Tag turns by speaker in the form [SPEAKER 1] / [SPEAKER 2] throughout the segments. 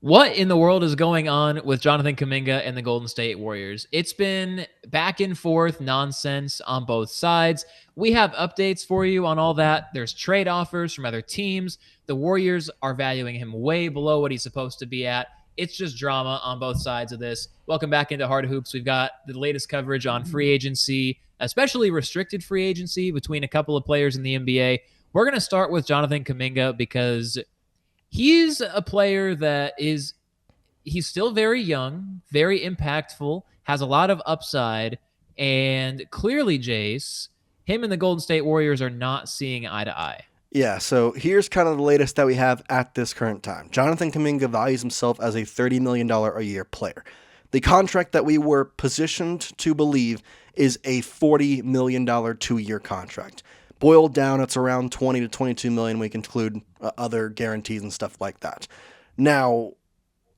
[SPEAKER 1] What in the world is going on with Jonathan Kuminga and the Golden State Warriors? It's been back and forth nonsense on both sides. We have updates for you on all that. There's trade offers from other teams. The Warriors are valuing him way below what he's supposed to be at. It's just drama on both sides of this. Welcome back into Hard Hoops. We've got the latest coverage on free agency, especially restricted free agency between a couple of players in the NBA. We're going to start with Jonathan Kuminga because he's a player he's still very young, very impactful, has a lot of upside, and clearly, Jace, him and the Golden State Warriors are not seeing eye to eye.
[SPEAKER 2] Yeah, so here's kind of the latest that we have at this current time. Jonathan Kuminga values himself as a $30 million a year player. The contract that we were positioned to believe is a $40 million 2-year contract. Boiled down, it's around 20 to 22 million. We can include other guarantees and stuff like that. Now,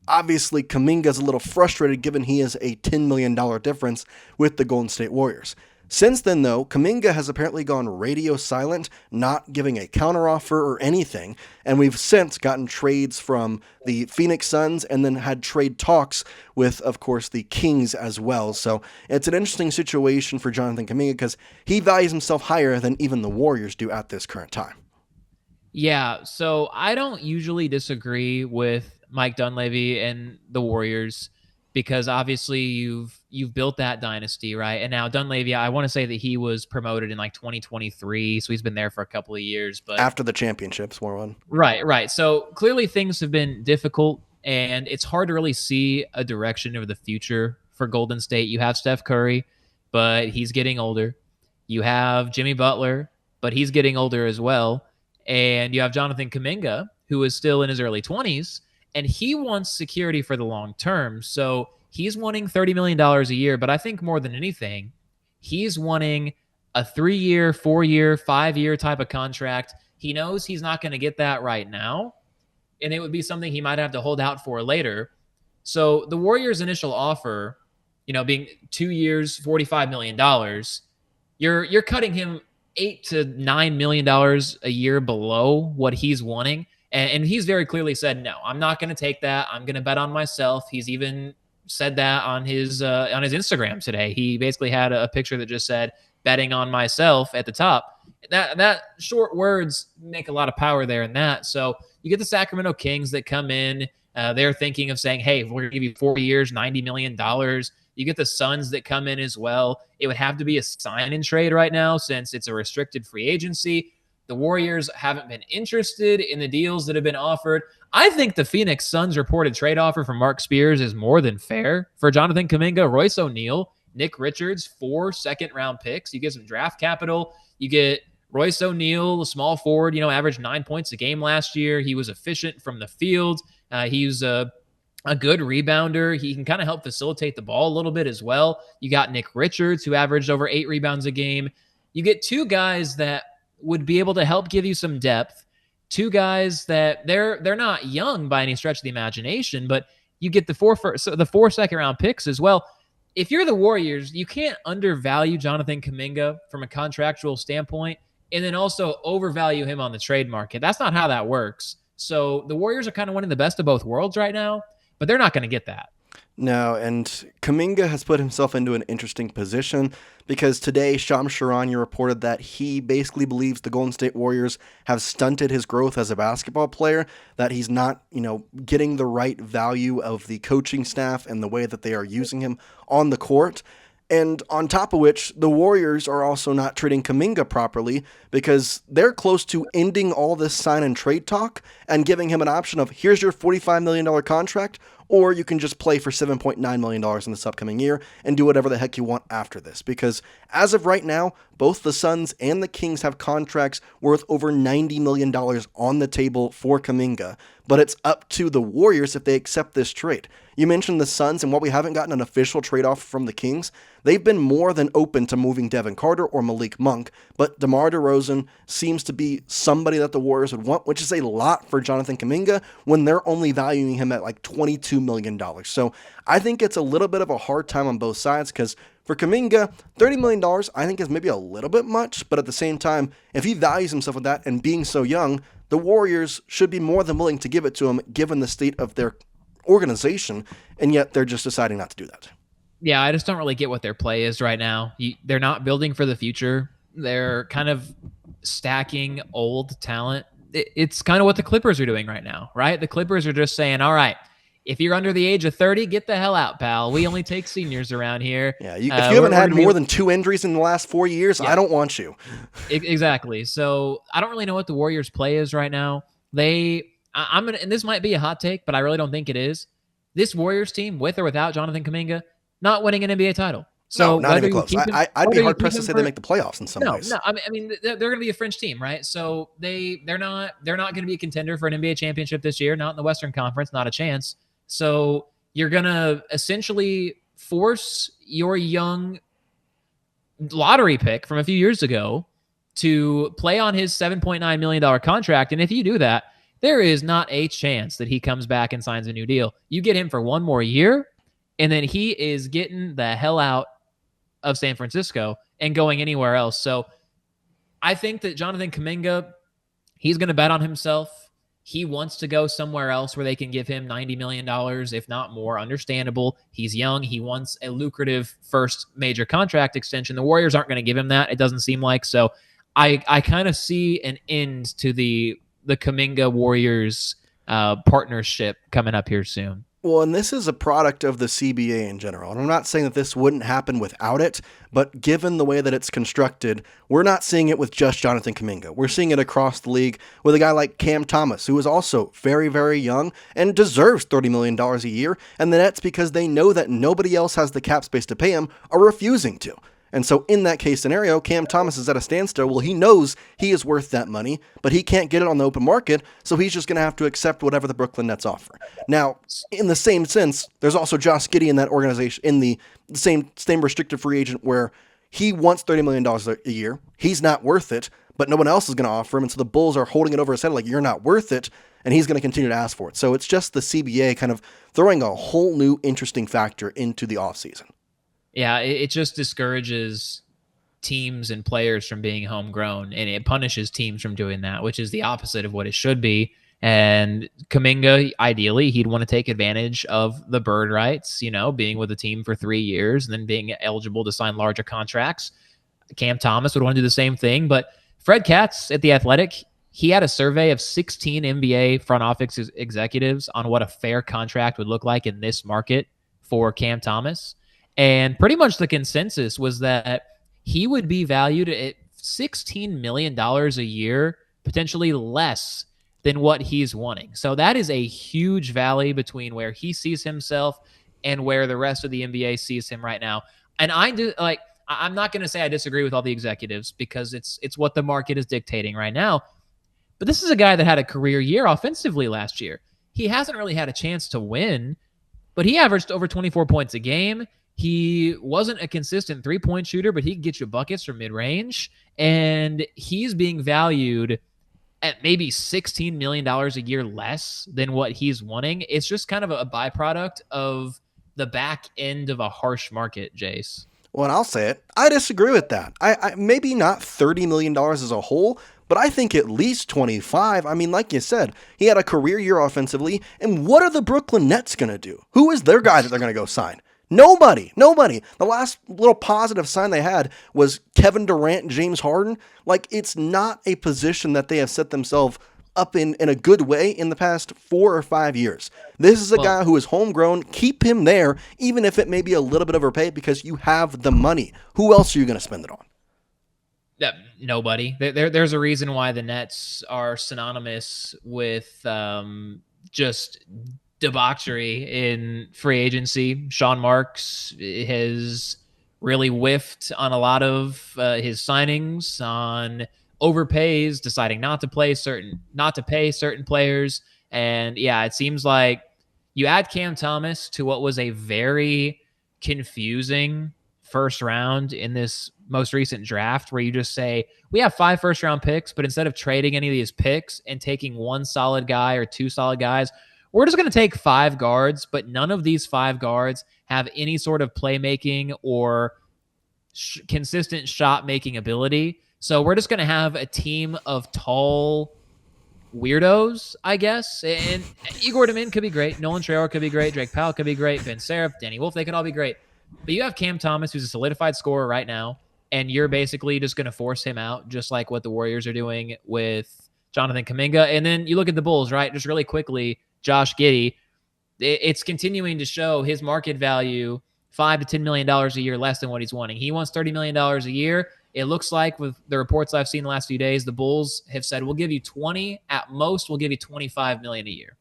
[SPEAKER 2] obviously, Kuminga's a little frustrated given he is a $10 million difference with the Golden State Warriors. Since then, though, Kuminga has apparently gone radio silent, not giving a counteroffer or anything, and we've since gotten trades from the Phoenix Suns and then had trade talks with, of course, the Kings as well. So it's an interesting situation for Jonathan Kuminga because he values himself higher than even the Warriors do at this current time.
[SPEAKER 1] Yeah, so I don't usually disagree with Mike Dunleavy and the Warriors because obviously you've built that dynasty, right? And now Dunleavy, I want to say that he was promoted in like 2023, so he's been there for a couple of years. But
[SPEAKER 2] after the championships, more one.
[SPEAKER 1] Right. So clearly things have been difficult, and it's hard to really see a direction of the future for Golden State. You have Steph Curry, but he's getting older. You have Jimmy Butler, but he's getting older as well. And you have Jonathan Kuminga, who is still in his early 20s, and he wants security for the long term. So he's wanting $30 million a year, but I think more than anything, he's wanting a 3-year, 4-year, 5-year type of contract. He knows he's not going to get that right now, and it would be something he might have to hold out for later. So the Warriors' initial offer, being 2 years, $45 million, you're cutting him $8 to $9 million a year below what he's wanting. And he's very clearly said, no, I'm not going to take that. I'm going to bet on myself. He's even said that on his Instagram today. He basically had a picture that just said betting on myself at the top. That short words make a lot of power there in that. So you get the Sacramento Kings that come in. They're thinking of saying, hey, we're going to give you 4 years, $90 million. You get the Suns that come in as well. It would have to be a sign-in trade right now since it's a restricted free agency. The Warriors haven't been interested in the deals that have been offered. I think the Phoenix Suns reported trade offer from Mark Spears is more than fair for Jonathan Kuminga, Royce O'Neal, Nick Richards, 4 second-round picks. You get some draft capital. You get Royce O'Neal, a small forward, averaged 9 points a game last year. He was efficient from the field. He's a good rebounder. He can kind of help facilitate the ball a little bit as well. You got Nick Richards, who averaged over 8 rebounds a game. You get 2 guys that would be able to help give you some depth. 2 guys that they're not young by any stretch of the imagination, but you get the 4 second round picks as well. If you're the Warriors, you can't undervalue Jonathan Kuminga from a contractual standpoint and then also overvalue him on the trade market. That's not how that works. So the Warriors are kind of winning the best of both worlds right now, but they're not going to get that.
[SPEAKER 2] No, and Kuminga has put himself into an interesting position because today Shams Charania reported that he basically believes the Golden State Warriors have stunted his growth as a basketball player, that he's not, getting the right value of the coaching staff and the way that they are using him on the court. And on top of which, the Warriors are also not treating Kuminga properly because they're close to ending all this sign and trade talk and giving him an option of here's your $45 million contract, or you can just play for $7.9 million in this upcoming year and do whatever the heck you want after this. Because as of right now, both the Suns and the Kings have contracts worth over $90 million on the table for Kuminga. But it's up to the Warriors if they accept this trade. You mentioned the Suns, and while we haven't gotten an official trade offer from the Kings, they've been more than open to moving Devin Carter or Malik Monk, but DeMar DeRozan seems to be somebody that the Warriors would want, which is a lot for Jonathan Kuminga when they're only valuing him at like $22 million. So I think it's a little bit of a hard time on both sides because for Kuminga, $30 million I think is maybe a little bit much, but at the same time, if he values himself with that and being so young, the Warriors should be more than willing to give it to him given the state of their organization, and yet they're just deciding not to do that.
[SPEAKER 1] Yeah, I just don't really get what their play is right now. They're not building for the future. They're kind of stacking old talent. It's kind of what the Clippers are doing right now, right? The Clippers are just saying, all right, if you're under the age of 30, get the hell out, pal. We only take seniors around here.
[SPEAKER 2] Yeah, if you haven't had more than 2 injuries in the last 4 years, yeah, I don't want you.
[SPEAKER 1] Exactly. So I don't really know what the Warriors' play is right now. I'm gonna, and this might be a hot take, but I really don't think it is. This Warriors team, with or without Jonathan Kuminga, not winning an NBA title. So
[SPEAKER 2] no, not even close. I'd be hard pressed to say they make the playoffs in some ways.
[SPEAKER 1] No, I mean they're going to be a fringe team, right? So they're not going to be a contender for an NBA championship this year. Not in the Western Conference, not a chance. So you're going to essentially force your young lottery pick from a few years ago to play on his $7.9 million contract, and if you do that, there is not a chance that he comes back and signs a new deal. You get him for one more year, and then he is getting the hell out of San Francisco and going anywhere else. So I think that Jonathan Kuminga, he's going to bet on himself. He wants to go somewhere else where they can give him $90 million, if not more. Understandable. He's young. He wants a lucrative first major contract extension. The Warriors aren't going to give him that, it doesn't seem like. So I kind of see an end to the Kuminga Warriors partnership coming up here soon.
[SPEAKER 2] Well, and this is a product of the CBA in general. And I'm not saying that this wouldn't happen without it, but given the way that it's constructed, we're not seeing it with just Jonathan Kuminga. We're seeing it across the league with a guy like Cam Thomas, who is also very, very young and deserves $30 million a year. And the Nets, because they know that nobody else has the cap space to pay him, are refusing to. And so in that case scenario, Cam Thomas is at a standstill. Well, he knows he is worth that money, but he can't get it on the open market, so he's just going to have to accept whatever the Brooklyn Nets offer. Now, in the same sense, there's also Josh Giddey in that organization, in the same restricted free agent where he wants $30 million a year. He's not worth it, but no one else is going to offer him, and so the Bulls are holding it over his head like, you're not worth it, and he's going to continue to ask for it. So it's just the CBA kind of throwing a whole new interesting factor into the offseason.
[SPEAKER 1] Yeah, it just discourages teams and players from being homegrown, and it punishes teams from doing that, which is the opposite of what it should be. And Kuminga, ideally, he'd want to take advantage of the bird rights, being with the team for 3 years and then being eligible to sign larger contracts. Cam Thomas would want to do the same thing. But Fred Katz at The Athletic, he had a survey of 16 NBA front office executives on what a fair contract would look like in this market for Cam Thomas. And pretty much the consensus was that he would be valued at $16 million a year, potentially less than what he's wanting. So that is a huge valley between where he sees himself and where the rest of the NBA sees him right now. And I'm not going to say I disagree with all the executives because it's what the market is dictating right now. But this is a guy that had a career year offensively last year. He hasn't really had a chance to win, but he averaged over 24 points a game. He wasn't a consistent three-point shooter, but he could get you buckets from mid-range. And he's being valued at maybe $16 million a year less than what he's wanting. It's just kind of a byproduct of the back end of a harsh market, Jace.
[SPEAKER 2] Well, and I'll say it. I disagree with that. I maybe not $30 million as a whole, but I think at least 25. I mean, like you said, he had a career year offensively. And what are the Brooklyn Nets going to do? Who is their guy that they're going to go sign? Nobody. The last little positive sign they had was Kevin Durant, James Harden. Like, it's not a position that they have set themselves up in a good way in the past 4 or 5 years. This is a guy who is homegrown. Keep him there, even if it may be a little bit overpaid, because you have the money. Who else are you going to spend it on?
[SPEAKER 1] Nobody. There's a reason why the Nets are synonymous with just debauchery in free agency. Sean Marks has really whiffed on a lot of his signings, on overpays, deciding not to pay certain players. And yeah, it seems like you add Cam Thomas to what was a very confusing first round in this most recent draft, where you just say, we have 5 first round picks, but instead of trading any of these picks and taking one solid guy or 2 solid guys, we're just going to take 5 guards, but none of these 5 guards have any sort of playmaking or consistent shot-making ability. So we're just going to have a team of tall weirdos, I guess. And Igor Domin could be great. Nolan Traore could be great. Drake Powell could be great. Ben Seraph, Danny Wolf, they could all be great. But you have Cam Thomas, who's a solidified scorer right now, and you're basically just going to force him out, just like what the Warriors are doing with Jonathan Kuminga. And then you look at the Bulls, right? Just really quickly, Josh Giddey, it's continuing to show his market value $5 to $10 million a year less than what he's wanting. He wants $30 million a year. It looks like with the reports I've seen the last few days, the Bulls have said, we'll give you 20 at most. We'll give you 25 million a year.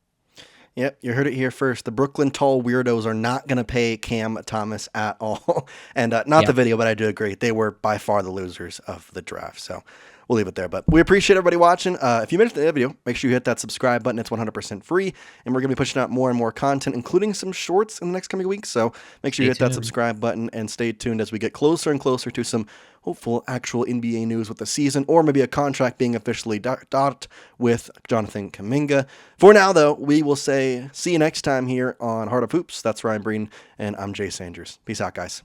[SPEAKER 2] Yep, you heard it here first. The Brooklyn tall weirdos are not going to pay Cam Thomas at all. And not the video, but I do agree. They were by far the losers of the draft. So we'll leave it there. But we appreciate everybody watching. If you made it to the video, make sure you hit that subscribe button. It's 100% free. And we're going to be pushing out more and more content, including some shorts in the next coming weeks. So make sure you hit that subscribe button and stay tuned as we get closer and closer to some hopeful actual NBA news with the season, or maybe a contract being officially dot with Jonathan Kuminga. For now, though, we will say see you next time here on Heart of Hoops. That's Ryan Breeden, and I'm Jace Andrews. Peace out, guys.